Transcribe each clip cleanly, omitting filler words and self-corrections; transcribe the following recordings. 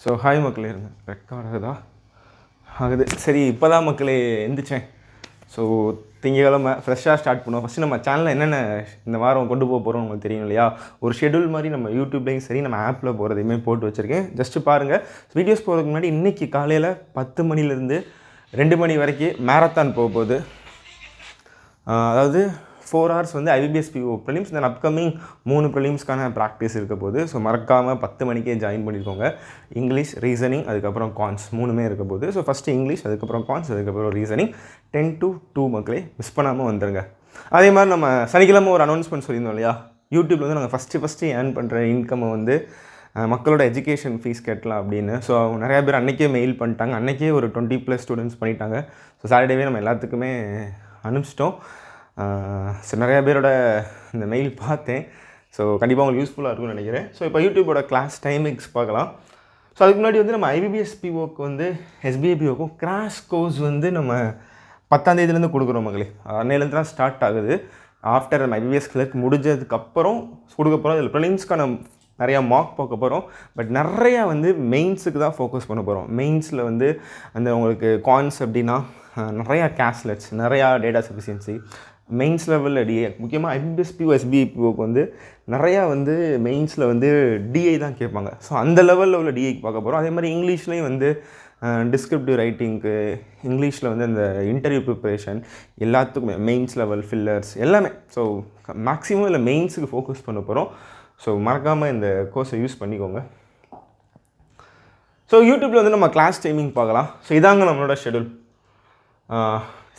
So hi மக்களே, இருங்க record ஆகுது. சரி, இப்போ தான் மக்களே எந்திரிச்சேன். ஸோ திங்கக்கிழமை ஃப்ரெஷ்ஷாக ஸ்டார்ட் பண்ணுவோம். ஃபஸ்ட்டு நம்ம சேனலில் என்னென்ன இந்த வாரம் கொண்டு போக போகிறோம் உங்களுக்கு தெரியும் இல்லையா? ஒரு ஷெடியூல் மாதிரி நம்ம யூடியூப்லேயும் சரி நம்ம ஆப்பில் போகிறதையுமே போட்டு வச்சுருக்கேன். ஜஸ்ட்டு பாருங்கள். வீடியோஸ் போகிறதுக்கு முன்னாடி இன்றைக்கி காலையில் 10 மணிலேருந்து 2 மணி வரைக்கும் மேரத்தான் போக போகுது. அதாவது 4 hours வந்து IBPS PO ப்ரிலிம்ஸ், தென் அப்கமிங் 3 ப்ரிலிம்ஸ்க்கான ப்ராக்டிஸ் இருக்க போது. ஸோ மறக்காமல் 10 மணிக்கே ஜாயின் பண்ணியிருக்கோங்க. இங்கிலீஷ், ரீசனிங், அதுக்கப்புறம் கான்ஸ் 3மே இருக்க போது. ஸோ ஃபஸ்ட்டு இங்கிலீஷ், அதுக்கப்புறம் கான்ஸ், அதுக்கப்புறம் ரீசனிங் 10 to 2 மக்களே மிஸ் பண்ணாமல் வந்துடுங்க. அதே மாதிரி நம்ம சனிக்கிழமை ஒரு அனௌன்ஸ்மெண்ட் சொல்லியிருந்தோம் இல்லையா? யூடியூப்பில் வந்து நாங்கள் ஃபஸ்ட்டு ஏர்ன் பண்ணுற இன்கம்மை வந்து மக்களோட எஜுகேஷன் ஃபீஸ் கட்டலாம் அப்படின்னு. ஸோ அவங்க நிறையா பேர் அன்றைக்கே மெயில் பண்ணிட்டாங்க. அன்றைக்கே ஒரு 20+ ஸ்டூடெண்ட்ஸ் பண்ணிட்டாங்க. ஸோ சாட்டர்டேவே நம்ம எல்லாத்துக்குமே அனுப்பிச்சிட்டோம். ஸோ நிறையா பேரோட இந்த மெயில் பார்த்தேன். ஸோ கண்டிப்பாக உங்களுக்கு யூஸ்ஃபுல்லாக இருக்கும்னு நினைக்கிறேன். ஸோ இப்போ யூடியூபோட கிளாஸ் டைமிங்ஸ் பார்க்கலாம். ஸோ அதுக்கு முன்னாடி வந்து நம்ம IBPS POக்கு வந்து SBI POக்கும் கிராஷ் கோர்ஸ் வந்து நம்ம 10ஆம் தேதியிலேருந்து கொடுக்குறோம் மக்களே. அன்னையிலேருந்து தான் ஸ்டார்ட் ஆகுது. ஆஃப்டர் நம்ம IBPS கிளர்க் முடிஞ்சதுக்கப்புறம் கொடுக்க போகிறோம். இதில் ப்ரிலிம்ஸ்க்கான நிறையா மார்க் பார்க்க போகிறோம். பட் நிறையா வந்து மெயின்ஸுக்கு தான் ஃபோக்கஸ் பண்ண போகிறோம். மெயின்ஸில் வந்து அந்த உங்களுக்கு கான்ஸ் அப்படின்னா நிறையா கேஸ்லெட்ஸ், நிறையா டேட்டா சஃபிஷியன்சி, மெயின்ஸ் லெவலில் டிஏ, முக்கியமாக IBPS PO SBI POக்கு வந்து நிறையா வந்து மெயின்ஸில் வந்து டிஐ தான் கேட்பாங்க. ஸோ அந்த லெவலில் உள்ள டிஐக்கு பார்க்க போகிறோம். அதே மாதிரி இங்கிலீஷ்லேயும் வந்து டிஸ்கிரிப்டிவ் ரைட்டிங்க்கு, இங்கிலீஷில் வந்து அந்த இன்டர்வியூ ப்ரிப்பரேஷன் எல்லாத்துக்குமே மெயின்ஸ் லெவல் ஃபில்லர்ஸ் எல்லாமே. ஸோ மேக்ஸிமம் இல்லை மெயின்ஸுக்கு ஃபோக்கஸ் பண்ண போகிறோம். ஸோ மறக்காமல் இந்த கோர்ஸை யூஸ் பண்ணிக்கோங்க. ஸோ யூடியூப்பில் வந்து நம்ம கிளாஸ் டைமிங் பார்க்கலாம். ஸோ இதாங்க நம்மளோட ஷெடியூல்.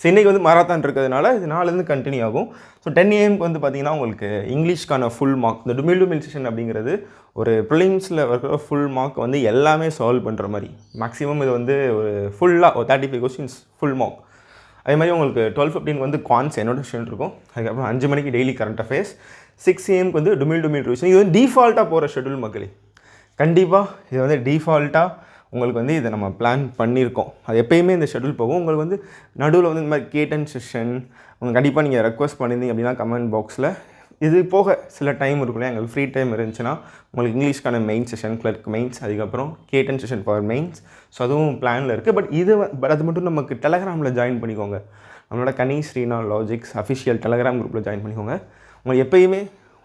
இன்றைக்கி வந்து மாரத்தான் இருக்கிறதுனால இது நாளிலேருந்து கண்டினியூ ஆகும். ஸோ 10 AM வந்து பார்த்திங்கன்னா உங்களுக்கு இங்கிலீஷ்க்கான ஃபுல் மார்க், இந்த டுமில் செஷன் அப்படிங்கிறது ஒரு ப்ரிலிம்ஸில் இருக்கிற ஃபுல் மார்க் வந்து எல்லாமே சால்வ் பண்ணுற மாதிரி. மேக்ஸிமம் இது வந்து ஒரு ஃபுல்லாக ஒரு 35 கொஸ்டின்ஸ் ஃபுல் மார்க். அதே மாதிரி உங்களுக்கு 12:15 வந்து கான்ஸ் என்னோட செஷன் இருக்கும். அதுக்கப்புறம் 5 மணிக்கு டெய்லி கரண்ட் அஃபேர்ஸ், 6 AM வந்து டுமில் ரிவிஷன். இது வந்து டிஃபால்ட்டாக போகிற ஷெடியூல் மக்களே. கண்டிப்பாக இது வந்து டிஃபால்ட்டாக உங்களுக்கு வந்து இதை நம்ம பிளான் பண்ணியிருக்கோம். அது எப்போயுமே இந்த ஷெடியூல் போகும். உங்களுக்கு வந்து நடுவில் வந்து இந்த மாதிரி கேட்டன் செஷன் உங்களுக்கு கண்டிப்பாக நீங்கள் ரெக்வஸ்ட் பண்ணியிருந்தீங்க அப்படின்னா கமெண்ட் பாக்ஸில். இது போக சில டைம் இருக்குல்லையா, எங்களுக்கு ஃப்ரீ டைம் இருந்துச்சுன்னா உங்களுக்கு இங்கிலீஷ்க்கான மெயின் செஷன், கிளர்க் மெயின்ஸ், அதுக்கப்புறம் கேட்டன் செஷன் ஃபார் மெயின்ஸ். ஸோ அதுவும் பிளானில் இருக்குது. பட் அது மட்டும் நமக்கு டெலகிராமில் ஜாயின் பண்ணிக்கோங்க. நம்மளோட kaneeshreenalogics அஃபிஷியல் டெலகிராம் குரூப்பில் ஜாயின் பண்ணிக்கோங்க. உங்களுக்கு எப்போயுமே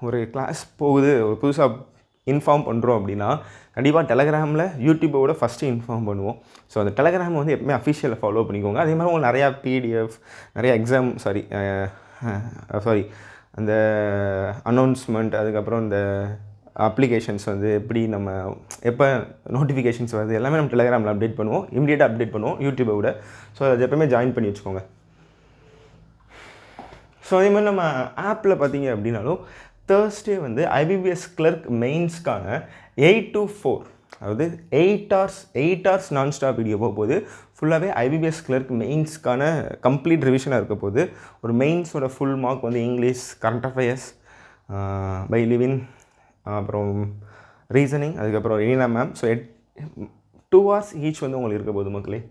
ஒரு கிளாஸ் போகுது, ஒரு புதுசாக இன்ஃபார்ம் பண்ணுறோம் அப்படின்னா கண்டிப்பாக டெலகிராமில் யூடியூப்போட ஃபஸ்ட்டு இன்ஃபார்ம் பண்ணுவோம். ஸோ அந்த டெலகிராம் வந்து எப்பவுமே அஃபிஷியலை ஃபாலோ பண்ணிக்கோங்க. அதே மாதிரி உங்களுக்கு நிறையா PDF, நிறையா அந்த அனௌன்ஸ்மெண்ட், அதுக்கப்புறம் இந்த அப்ளிகேஷன்ஸ் வந்து எப்படி நம்ம எப்போ நோட்டிஃபிகேஷன்ஸ் வருது எல்லாமே நம்ம டெலகிராமில் அப்டேட் பண்ணுவோம். இமீடியட்டாக அப்டேட் பண்ணுவோம் யூடியூப்பை விட. ஸோ அது எப்பவுமே ஜாயின் பண்ணி வச்சுக்கோங்க. ஸோ அதே மாதிரி நம்ம ஆப்பில் பார்த்தீங்க அப்படின்னாலும் தேர்ஸ்டே வந்து IBPS கிளர்க் மெயின்ஸ்க்கான 8 to 4, அதாவது 8 hours நான் ஸ்டாப் வீடியோ போக போகுது. ஃபுல்லாகவே IBPS கிளர்க் மெயின்ஸ்க்கான கம்ப்ளீட் ரிவிஷனாக இருக்க போகுது. ஒரு மெயின்ஸோட ஃபுல் மார்க் வந்து இங்கிலீஷ், கரண்ட் அஃபேர்ஸ், பை லிவின், அப்புறம் ரீசனிங், அதுக்கப்புறம் Reena ma'am. So 2 hours each வந்து உங்களுக்கு இருக்க போகுது மக்களே.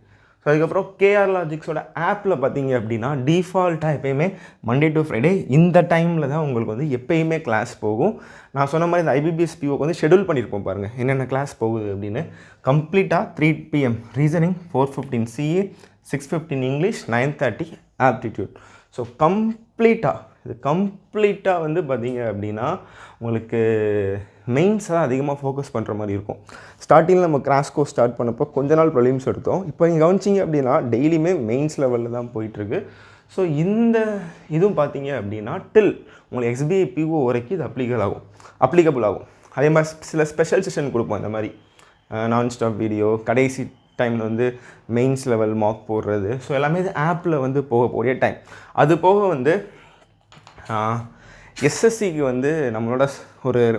ஸோ அதுக்கப்புறம் kaneeshreenalogicsோட ஆப்பில் பார்த்தீங்க அப்படின்னா டிஃபால்ட்டாக எப்போயுமே Monday to Friday இந்த டைமில் தான் உங்களுக்கு வந்து எப்போயுமே கிளாஸ் போகும். நான் சொன்ன மாதிரி இந்த IBPS POக்கு வந்து ஷெடியூல் பண்ணியிருப்போம் பாருங்கள் என்னென்ன கிளாஸ் போகுது அப்படின்னு. கம்ப்ளீட்டாக 3 PM reasoning, 4:15 CA, 6:15 English, 9:30 aptitude. So கம்ப்ளீட்டாக வந்து பார்த்தீங்க அப்படின்னா உங்களுக்கு மெயின்ஸ் தான் அதிகமாக ஃபோக்கஸ் பண்ணுற மாதிரி இருக்கும். ஸ்டார்டிங்கில் நம்ம கிராஷ் கோர்ஸ் ஸ்டார்ட் பண்ணப்போ கொஞ்ச நாள் ப்ரிலிம்ஸ் எடுத்தோம். இப்போ நீங்கள் கவனிச்சிங்க அப்படின்னா டெய்லியுமே மெயின்ஸ் லெவலில் தான் போயிட்டுருக்கு. ஸோ இந்த இதுவும் பார்த்தீங்க அப்படின்னா உங்களுக்கு SBI PO வரைக்கும் இது அப்ளிகபிள் ஆகும். அதே மாதிரி சில ஸ்பெஷல் செஷன் கொடுப்போம். இந்த மாதிரி நான் ஸ்டாப் வீடியோ, கடைசி டைமில் வந்து மெயின்ஸ் லெவல் மார்க் போடுறது. ஸோ எல்லாமே இது ஆப்பில் வந்து போகக்கூடிய டைம். அது போக வந்து SSCக்கு வந்து நம்மளோட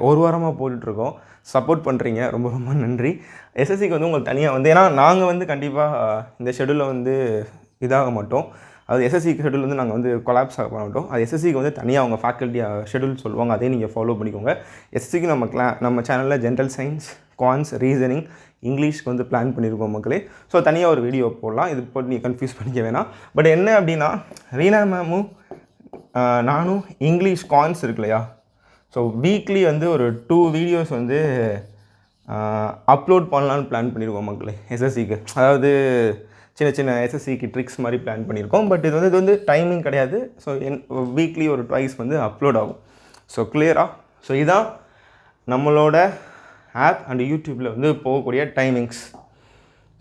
ஒரு வாரமாக போட்டுட்ருக்கோம். சப்போர்ட் பண்ணுறீங்க, ரொம்ப ரொம்ப நன்றி. SSCக்கு வந்து உங்களுக்கு தனியாக வந்து, ஏன்னா நாங்கள் வந்து கண்டிப்பாக இந்த ஷெடியூலில் வந்து இதாக மாட்டோம். அது SSCக்கு ஷெடியூல் வந்து நாங்கள் வந்து கொலாப்ஸ் ஆக மாட்டோம். அது SSCக்கு வந்து தனியாக அவங்க ஃபேக்கல்ட்டி ஷெடியூல் சொல்லுவாங்க. அதையும் நீங்கள் ஃபாலோ பண்ணிக்கோங்க. SSCக்கு நம்ம சேனலில் ஜென்ரல் சயின்ஸ், கான்ஸ், ரீசனிங், இங்கிலீஷ்க்கு வந்து பிளான் பண்ணியிருக்கோம் மக்களே. ஸோ தனியாக ஒரு வீடியோ போடலாம். இது போட்டு நீங்கள் கன்ஃபியூஸ் பண்ணிக்க வேணாம். பட் என்ன அப்படின்னா ரீனா மேமும் நானும் இங்கிலீஷ் கான்ஸ் இருக்கு இல்லையா, ஸோ வீக்லி வந்து ஒரு 2 வீடியோஸ் வந்து அப்லோட் பண்ணலான்னு பிளான் பண்ணியிருக்கோம் மக்களே எஸ்எஸ்சிக்கு. அதாவது சின்ன சின்ன எஸ்எஸ்சிக்கு ட்ரிக்ஸ் மாதிரி பிளான் பண்ணியிருக்கோம். பட் இது வந்து டைமிங் கிடையாது. ஸோ வீக்லி ஒரு ட்வைஸ் வந்து அப்லோட் ஆகும். ஸோ கிளியராக ஸோ இதுதான் நம்மளோட ஆப் அண்ட் யூடியூப்பில் வந்து போகக்கூடிய டைமிங்ஸ்.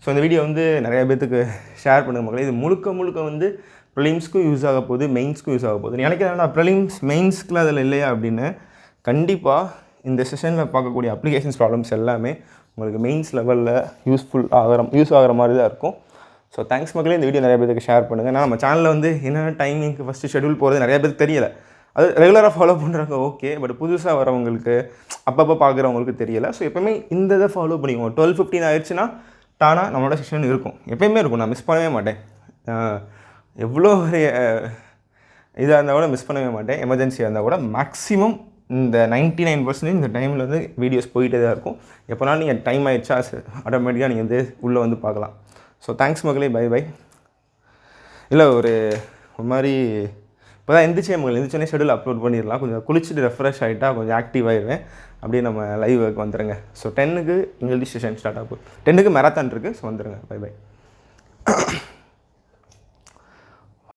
ஸோ இந்த வீடியோ வந்து நிறைய பேர்த்துக்கு ஷேர் பண்ணுங்க மக்களே. இது முழுக்க வந்து ப்ரிலிம்ஸ்க்கும் யூஸ் ஆக போகுது, மெயின்ஸ்க்கும் யூஸ் ஆக போகுது. நினைக்கிறேன் ப்ரிலிம்ஸ் மெயின்ஸ்க்குள்ள அதில் இல்லையா அப்படின்னு. கண்டிப்பாக இந்த செஷனில் பார்க்கக்கூடிய அப்ளிகேஷன்ஸ் ப்ராப்ளம்ஸ் எல்லாமே உங்களுக்கு மெயின்ஸ் லெவலில் யூஸ் ஆகிற மாதிரி தான் இருக்கும். ஸோ தேங்க்ஸ் மக்களே. இந்த வீடியோ நிறைய பேருக்கு ஷேர் பண்ணுங்கள். நான் நம்ம சேனலில் வந்து என்னென்ன டைமிங்க்கு ஃபஸ்ட்டு ஷெடியூல் போகிறது நிறைய பேருக்கு தெரியலை. அது ரெகுலராக ஃபாலோ பண்ணுறவங்க ஓகே, பட் புதுசாக வரவங்களுக்கு அப்பப்போ பார்க்குறவங்களுக்கு தெரியலை. ஸோ எப்போயுமே இந்த இதை ஃபாலோ பண்ணிக்குவோம். 12:15 ஆயிடுச்சுன்னா டானா நம்மளோட செஷன் இருக்கும், எப்போயுமே இருக்கும். நான் மிஸ் பண்ணவே மாட்டேன். எவ்வளோ ஒரு இதாக இருந்தால் கூட மிஸ் பண்ணவே மாட்டேன். எமர்ஜென்சியாக இருந்தால் கூட மேக்ஸிமம் இந்த 99% இந்த டைமில் வந்து வீடியோஸ் போயிட்டே தான் இருக்கும். எப்போனாலும் நீங்கள் டைம் ஆகிடுச்சா ஆட்டோமேட்டிக்காக நீங்கள் வந்து உள்ளே வந்து பார்க்கலாம். ஸோ தேங்க்ஸ் மக்களே. பை. இல்லை ஒரு மாதிரி இப்போ தான் எந்திரிச்சோன்னே ஷெடியூல் அப்லோட் பண்ணிடலாம். கொஞ்சம் குளிச்சுட்டு ரெஃப்ரெஷ் ஆகிட்டா கொஞ்சம் ஆக்டிவ் ஆகிடுவேன். அப்படியே நம்ம லைவ் ஒர்க் வந்துடுங்க. ஸோ 10க்கு இங்கிலீஷ் செஷன் ஸ்டார்ட் ஆகும். 10க்கு மேரத்தான் இருக்குது. ஸோ வந்துடுங்க. பை.